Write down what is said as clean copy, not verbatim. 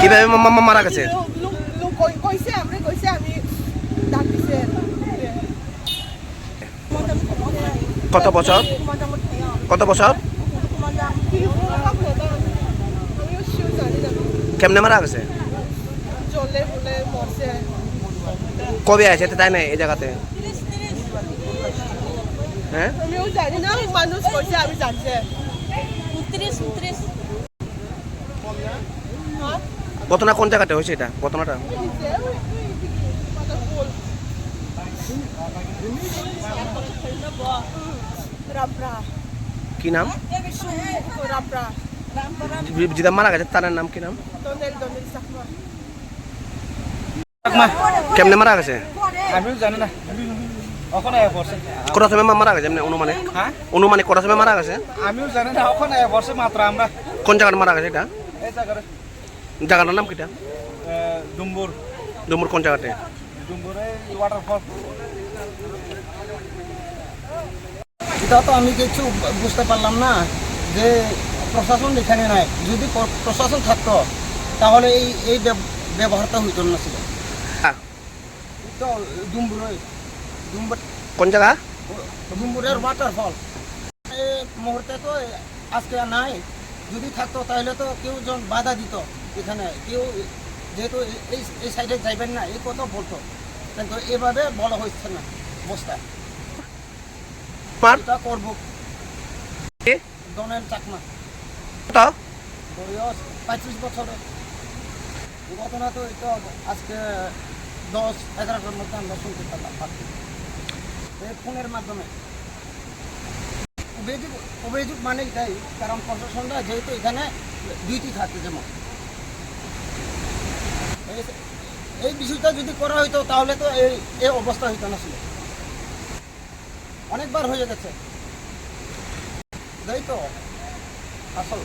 কিভাবে মারা গেছে? কইছে আমরা কইছে আমি ডাক দিছে। কত বছর? কত বছর? কেমনে মারা গেছে? জলে বলে মরছে। কবে আছে তাই না এই জায়গাতে? হ্যাঁ আমিও জানি না, মানুষ করছে আমি জানছে। ঘটনা কোন জায়গাতে হয়েছে এটা ঘটনাটা? কি নাম? যেটা মারা গেছে তার নাম কি নাম? কেমনে মারা গেছে? আমিও জানি না, ওখানে পড়ছে। কটার সময় মারা গেছে এমনি অনুমানিক? হ্যাঁ, অনুমানিক কটার সময় মারা গেছে? আমিও জানি না, ওখানে পড়ছে মাত্র আমরা। কোন জায়গায় মারা গেছে এটা? এই জায়গায় জায়গাটার নাম কিটা? ডুম্বুর। ডুমুর কোন জায়গাতে? ডুম্বুরে ওয়াটারফল। এটা তো আমি কিছু বুঝতে পারলাম না যে প্রশাসন এখানে নাই। যদি প্রশাসন থাকতো তাহলে এই এই ব্যবহারটা হইতো না ছিল। তো ডুম্বুরে ডুম্বুর কোন জায়গা? ডুম্বুরের ওয়াটারফল। এই মুহূর্তে তো আজকে নাই, যদি থাকতো তাহলে তো কেউ জন বাধা দিত এখানে, কেউ যেহেতু এই সাইডে যাইবেন না এই কথা বলতো, কিন্তু এভাবে বলা হচ্ছে না অবস্থা। এটা করবো দনের চাকমা, বয়স 35 বছরের। ঘটনা তো এটা আজকে 10-11টার মধ্যে আমরা শুনতে পারলাম এই ফোনের মাধ্যমে। অভিযোগ মানে এটাই, কারণ প্রশাসনটা যেহেতু এখানে ডিউটি থাকে, যেমন এই বিষয়টা যদি করা হইতো তাহলে তো এই অবস্থা হইতো না ছিল। অনেকবার হয়ে গেছে, তাই তো আসল।